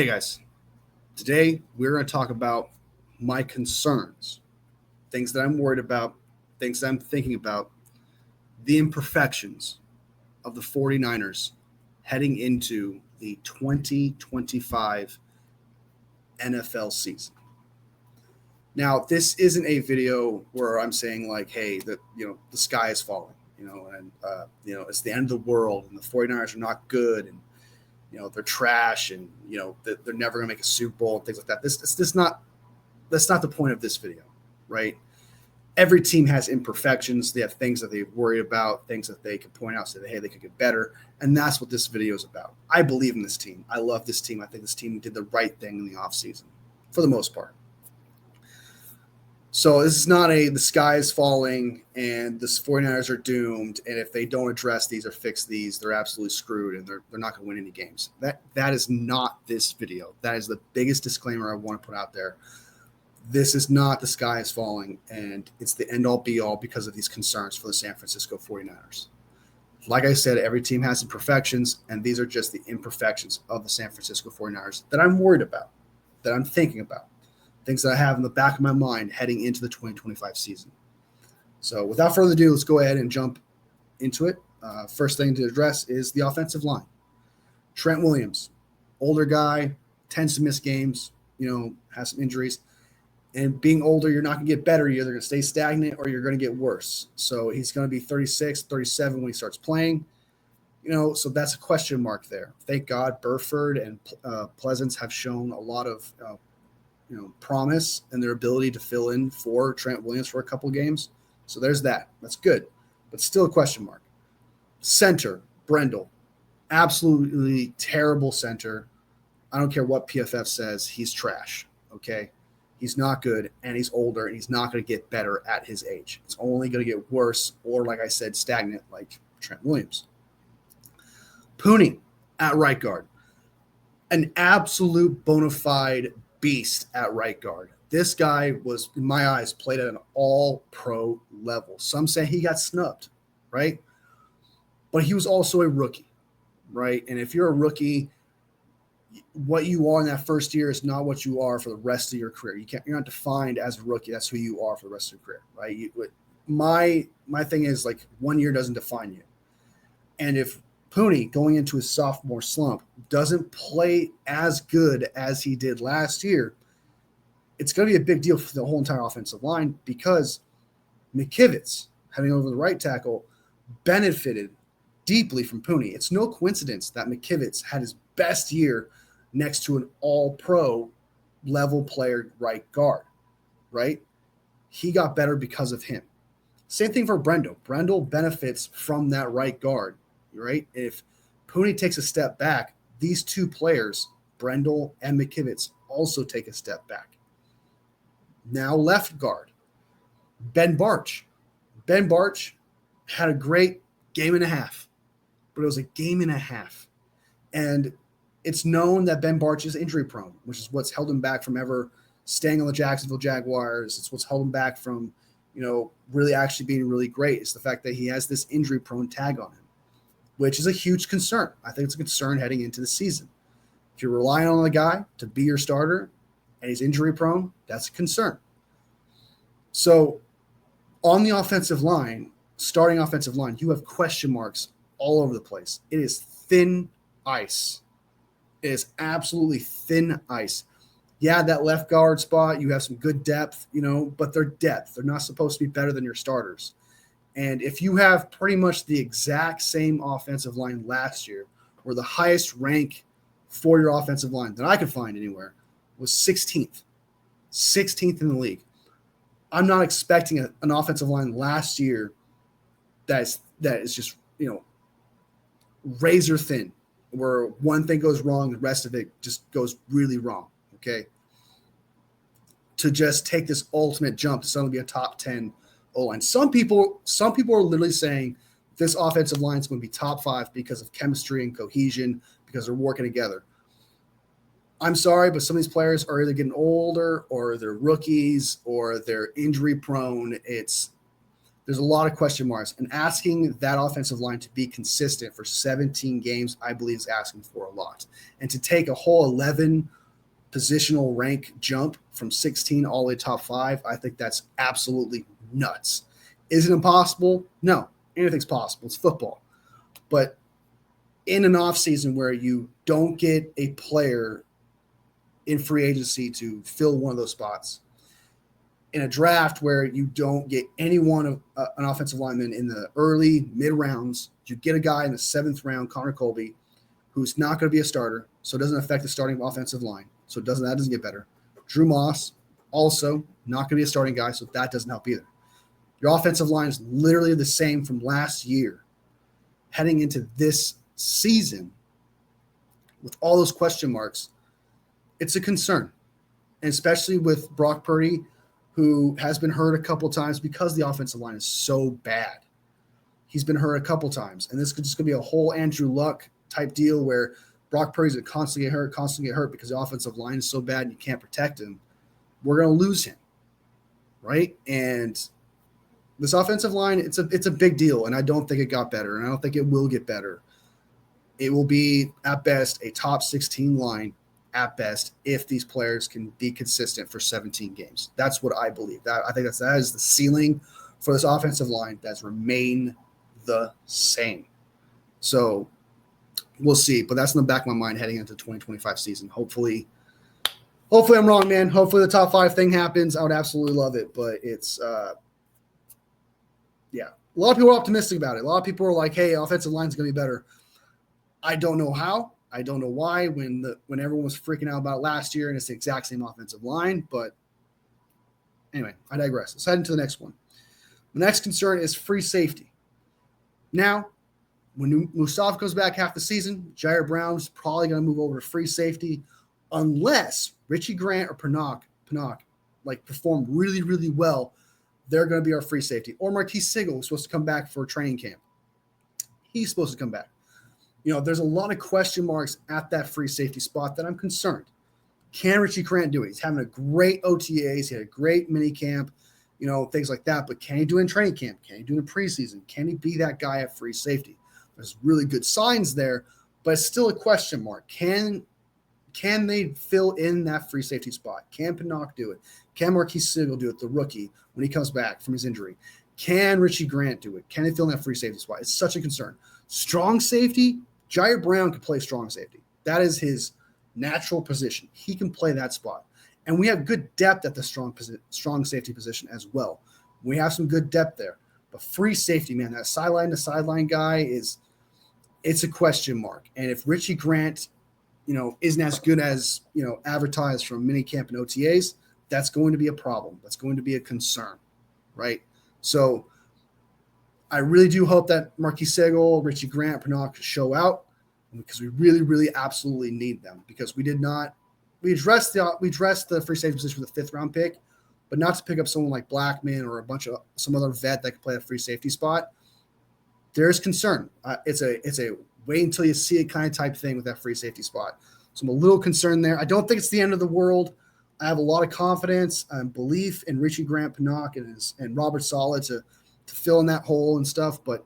Hey guys, today we're going to talk about my concerns, things that I'm worried about, things that I'm thinking about, the imperfections of the 49ers heading into the 2025 NFL season. Now, this isn't a video where I'm saying like, hey, the sky is falling, and it's the end of the world and the 49ers are not good and they're trash and they're never going to make a Super Bowl and things like that. This not That's not the point of this video, right? Every team has imperfections. They have things that they worry about, things that they could point out, say, hey, they could get better. And that's what this video is about. I believe in this team. I love this team. I think this team did the right thing in the offseason for the most part. So this is not the sky is falling and the 49ers are doomed. And if they don't address these or fix these, they're absolutely screwed and they're not going to win any games. That is not this video. That is the biggest disclaimer I want to put out there. This is not the sky is falling, and it's the end-all, be-all because of these concerns for the San Francisco 49ers. Like I said, every team has imperfections, and these are just the imperfections of the San Francisco 49ers that I'm worried about, that I'm thinking about, things that I have in the back of my mind heading into the 2025 season. So without further ado, let's go ahead and jump into it. First thing to address is the offensive line. Trent Williams, older guy, tends to miss games, has some injuries. And being older, you're not going to get better. You're either going to stay stagnant or you're going to get worse. So he's going to be 36, 37 when he starts playing. So that's a question mark there. Thank God Burford and Pleasance have shown a lot of promise and their ability to fill in for Trent Williams for a couple of games. So there's that. That's good. But still a question mark. Center, Brendel. Absolutely terrible center. I don't care what PFF says. He's trash. Okay? He's not good, and he's older, and he's not going to get better at his age. It's only going to get worse or, like I said, stagnant like Trent Williams. Pooney at right guard. An absolute bona fide beast at right guard. This guy was, in my eyes, played at an all-pro level. Some say he got snubbed, right? But he was also a rookie, right? And if you're a rookie, what you are in that first year is not what you are for the rest of your career. You're not defined as a rookie. That's who you are for the rest of your career, right? My thing is like 1 year doesn't define you. And if Pooney going into his sophomore slump doesn't play as good as he did last year, it's going to be a big deal for the whole entire offensive line because McKivitz, having over the right tackle, benefited deeply from Pooney. It's no coincidence that McKivitz had his best year next to an all-pro level player right guard, right? He got better because of him. Same thing for Brendel. Brendel benefits from that right guard, right? If Pooney takes a step back, these two players, Brendel and McKivitz, also take a step back. Now left guard, Ben Bartch. Ben Bartch had a great game and a half, but it was a game and a half. And it's known that Ben Bartch is injury prone, which is what's held him back from ever staying on the Jacksonville Jaguars. It's what's held him back from, really actually being really great. It's the fact that he has this injury prone tag on him, which is a huge concern. I think it's a concern heading into the season. If you're relying on the guy to be your starter and he's injury prone, that's a concern. So on the offensive line, starting offensive line, you have question marks all over the place. It is thin ice. It is absolutely thin ice. Yeah, that left guard spot, you have some good depth, but they're depth. They're not supposed to be better than your starters. And if you have pretty much the exact same offensive line last year, where the highest rank for your offensive line that I could find anywhere was 16th in the league. I'm not expecting an offensive line last year that is just, razor thin, where one thing goes wrong, the rest of it just goes really wrong, okay? To just take this ultimate jump to suddenly be a top 10 O-line. Some people are literally saying this offensive line is going to be top 5 because of chemistry and cohesion, because they're working together. I'm sorry, but some of these players are either getting older or they're rookies or they're injury prone. There's There's a lot of question marks, and asking that offensive line to be consistent for 17 games, I believe, is asking for a lot. And to take a whole 11 positional rank jump from 16 all the way to top 5, I think that's absolutely nuts. Is it impossible? No. Anything's possible. It's football. But in an offseason where you don't get a player in free agency to fill one of those spots, in a draft where you don't get any one of an offensive lineman in the early mid rounds, you get a guy in the 7th round, Connor Colby, who's not going to be a starter, so it doesn't affect the starting offensive line. So that doesn't get better. Drew Moss, also not going to be a starting guy, so that doesn't help either. Your offensive line is literally the same from last year. Heading into this season, with all those question marks, it's a concern. And especially with Brock Purdy, who has been hurt a couple times because the offensive line is so bad. He's been hurt a couple times. And this could just going to be a whole Andrew Luck type deal where Brock Purdy's going to constantly get hurt because the offensive line is so bad and you can't protect him. We're going to lose him, right? And this offensive line, it's a big deal, and I don't think it got better, and I don't think it will get better. It will be, at best, a top 16 line at best if these players can be consistent for 17 games. That's what I believe. I think that is the ceiling for this offensive line that's remained the same. So we'll see, but that's in the back of my mind heading into the 2025 season. Hopefully I'm wrong, man. Hopefully the top 5 thing happens. I would absolutely love it, but it's yeah. A lot of people are optimistic about it. A lot of people are like, hey, offensive line's going to be better. I don't know how. I don't know why when everyone was freaking out about it last year and it's the exact same offensive line. But anyway, I digress. Let's head into the next one. The next concern is free safety. Now, when Mustafa goes back half the season, Jair Brown's probably going to move over to free safety unless Richie Grant or Pinnock like perform really, really well. They're going to be our free safety. Or Marquise Sigel was supposed to come back for training camp. He's supposed to come back. There's a lot of question marks at that free safety spot that I'm concerned. Can Richie Grant do it? He's having a great OTAs. He had a great mini camp, things like that. But can he do it in training camp? Can he do it in preseason? Can he be that guy at free safety? There's really good signs there, but it's still a question mark. Can they fill in that free safety spot? Can Pinnock do it? Can Marquise Sigel do it, the rookie, when he comes back from his injury? Can Richie Grant do it? Can they fill in that free safety spot? It's such a concern. Strong safety, Jair Brown can play strong safety. That is his natural position. He can play that spot. And we have good depth at the strong safety position as well. We have some good depth there. But free safety, man, that sideline to sideline guy it's a question mark. And if Richie Grant isn't as good as, advertised from minicamp and OTAs, that's going to be a problem. That's going to be a concern, right? So I really do hope that Marquise Sigel, Richie Grant, Pinnock show out because we really, really absolutely need them because we addressed the free safety position with a 5th round pick, but not to pick up someone like Blackman or some other vet that could play a free safety spot. There's concern. It's a wait until you see it kind of type thing with that free safety spot. So I'm a little concerned there. I don't think it's the end of the world. I have a lot of confidence and belief in Richie Grant, Pinnock, and Robert Saleh to fill in that hole and stuff. But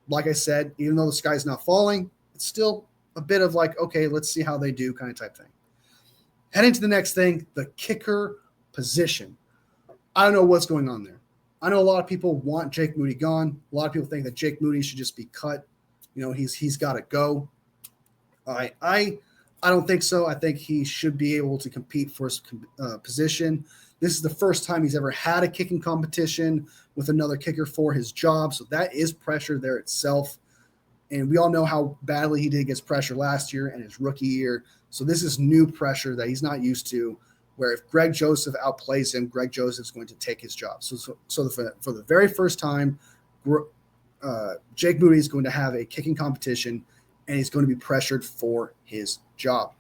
like I said, even though the sky's not falling, it's still a bit of like, okay, let's see how they do kind of type thing. Heading to the next thing, the kicker position. I don't know what's going on there. I know a lot of people want Jake Moody gone. A lot of people think that Jake Moody should just be cut. He's got to go. I don't think so. I think he should be able to compete for his position. This is the first time he's ever had a kicking competition with another kicker for his job. So that is pressure there itself. And we all know how badly he did against pressure last year and his rookie year. So this is new pressure that he's not used to, where if Greg Joseph outplays him, Greg Joseph's going to take his job. So for the very first time, Jake Moody is going to have a kicking competition, and he's going to be pressured for his job.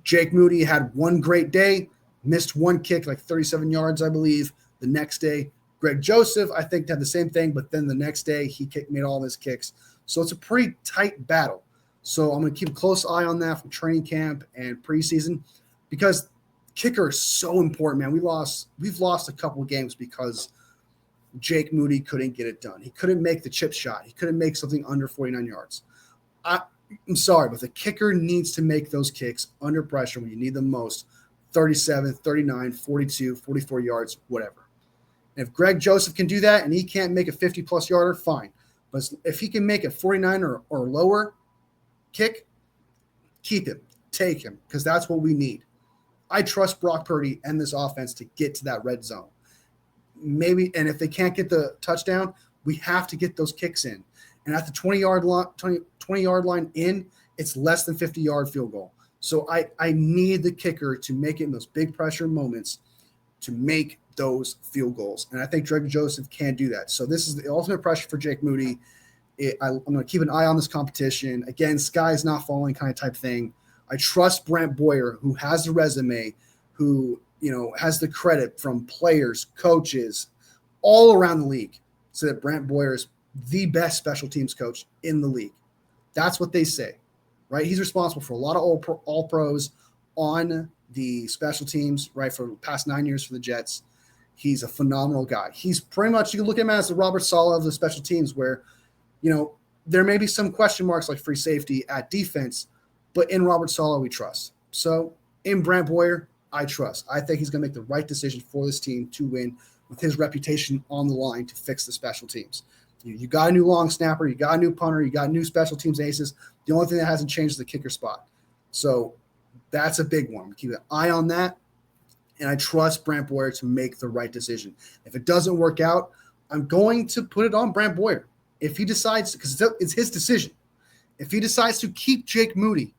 Jake Moody had one great day, missed one kick, like 37 yards, I believe. The next day, Greg Joseph, I think, had the same thing, but then the next day he made all of his kicks. So it's a pretty tight battle. So I'm going to keep a close eye on that from training camp and preseason because kicker is so important, man. We've lost a couple of games because Jake Moody couldn't get it done. He couldn't make the chip shot. He couldn't make something under 49 yards. I'm sorry, but the kicker needs to make those kicks under pressure when you need them most, 37, 39, 42, 44 yards, whatever. And if Greg Joseph can do that and he can't make a 50-plus yarder, fine. But if he can make a 49 or lower kick, keep him, take him, because that's what we need. I trust Brock Purdy and this offense to get to that red zone. Maybe, and if they can't get the touchdown, we have to get those kicks in. And at the 20-yard line in, it's less than 50-yard field goal. So I need the kicker to make it in those big pressure moments to make those field goals. And I think Greg Joseph can do that. So this is the ultimate pressure for Jake Moody. I'm going to keep an eye on this competition. Again, sky's not falling kind of type thing. I trust Brant Boyer, who has the resume, who has the credit from players, coaches, all around the league, so that Brant Boyer is the best special teams coach in the league. That's what they say, right? He's responsible for a lot of all pros on the special teams, right, for the past 9 years for the Jets. He's a phenomenal guy. He's pretty much, you can look at him as the Robert Saleh of the special teams, where, there may be some question marks like free safety at defense, but in Robert Saleh, we trust. So in Brant Boyer, I trust. I think he's going to make the right decision for this team to win with his reputation on the line to fix the special teams. You got a new long snapper, you got a new punter, you got new special teams aces. The only thing that hasn't changed is the kicker spot. So that's a big one. Keep an eye on that. And I trust Brant Boyer to make the right decision. If it doesn't work out, I'm going to put it on Brant Boyer. If he decides, because it's his decision, if he decides to keep Jake Moody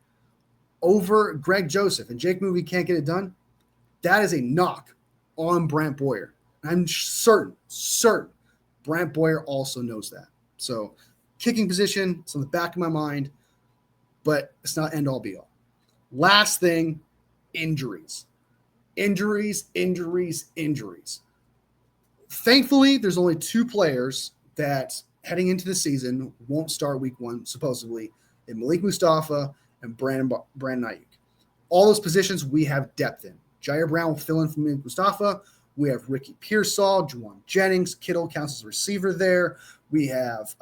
over Greg Joseph and Jake Moody can't get it done, that is a knock on Brant Boyer. I'm certain Brant Boyer also knows that. So kicking position, it's on the back of my mind, but it's not end all be all. Last thing, injuries. Injuries. Thankfully, there's only 2 players that heading into the season won't start week 1, supposedly, in Malik Mustafa and Brandon Ayuk. All those positions we have depth in. Jair Brown will fill in for Malik Mustafa. We have Ricky Pearsall, Juwan Jennings, Kittle counts as a receiver there. We have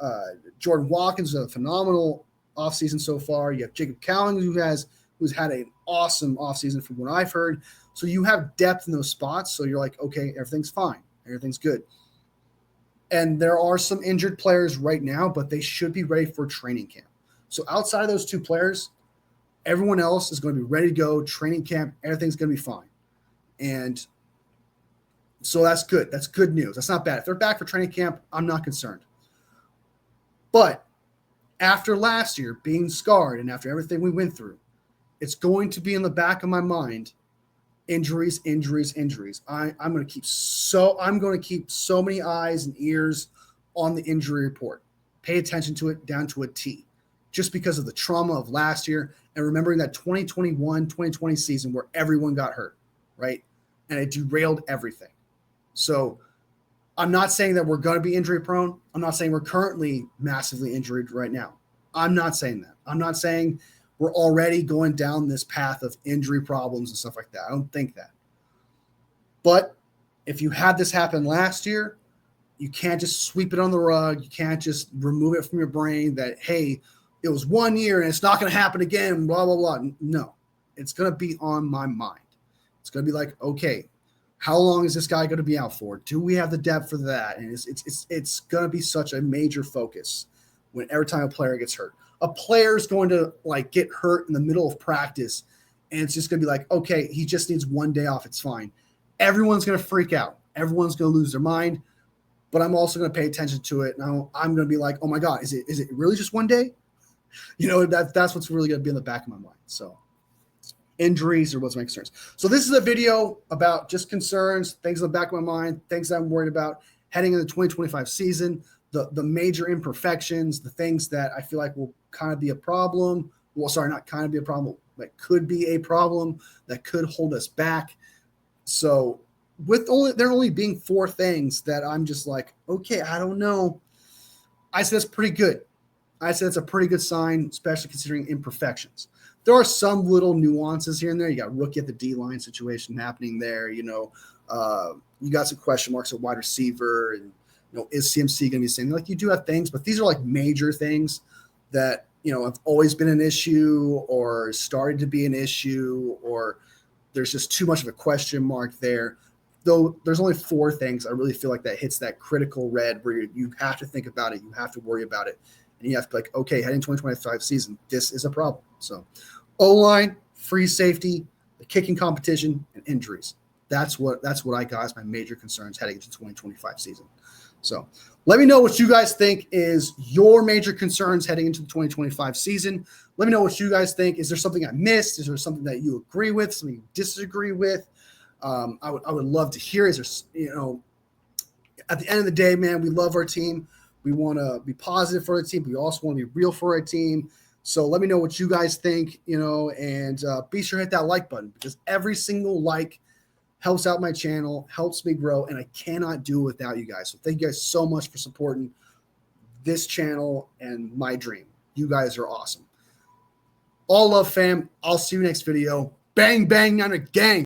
Jordan Watkins, a phenomenal offseason so far. You have Jacob Cowling, who's had an awesome offseason from what I've heard. So you have depth in those spots. So you're like, okay, everything's fine. Everything's good. And there are some injured players right now, but they should be ready for training camp. So outside of those 2 players, everyone else is going to be ready to go. Training camp, everything's going to be fine. And so that's good. That's good news. That's not bad. If they're back for training camp, I'm not concerned. But after last year being scarred and after everything we went through, it's going to be in the back of my mind, injuries. I'm going to keep so many eyes and ears on the injury report. Pay attention to it down to a T, just because of the trauma of last year and remembering that 2021-2020 season where everyone got hurt, right? And it derailed everything. So I'm not saying that we're going to be injury prone. I'm not saying we're currently massively injured right now. I'm not saying that. I'm not saying we're already going down this path of injury problems and stuff like that. I don't think that. But if you had this happen last year, you can't just sweep it on the rug. You can't just remove it from your brain that, hey, it was 1 year and it's not going to happen again, blah, blah, blah. No, it's going to be on my mind. It's going to be like, okay, how long is this guy going to be out for? Do we have the depth for that? And it's going to be such a major focus when every time a player gets hurt. A player's going to get hurt in the middle of practice, and it's just going to be like, okay, he just needs 1 day off. It's fine. Everyone's going to freak out. Everyone's going to lose their mind. But I'm also going to pay attention to it. And I'm going to be like, oh my God, is it really just 1 day? That's what's really going to be in the back of my mind. So injuries are what's my concerns. So this is a video about just concerns, things in the back of my mind, things I'm worried about heading into the 2025 season, the major imperfections, the things that I feel like will kind of be a problem. Well, sorry, not kind of be a problem, but could be a problem that could hold us back. So there only being 4 things that I'm just like, okay, I don't know. I said that's pretty good. I said it's a pretty good sign, especially considering imperfections. There are some little nuances here and there. You got rookie at the D-line situation happening there. You got some question marks at wide receiver and is CMC going to be the same? Like, you do have things, but these are like major things that, have always been an issue or started to be an issue, or there's just too much of a question mark there. Though there's only 4 things I really feel like that hits that critical red where you have to think about it, you have to worry about it, and you have to be like, okay, heading 2025 season, this is a problem. So O-line, free safety, the kicking competition, and injuries. That's what I got as my major concerns heading into 2025 season. So let me know what you guys think is your major concerns heading into the 2025 season. Let me know what you guys think. Is there something I missed? Is there something that you agree with, something you disagree with? I would love to hear. Is there, at the end of the day, man, we love our team. We want to be positive for our team. We also want to be real for our team. So let me know what you guys think, and be sure to hit that like button, because every single like helps out my channel, helps me grow, and I cannot do it without you guys. So thank you guys so much for supporting this channel and my dream. You guys are awesome. All love, fam. I'll see you next video. Bang, bang on a gang.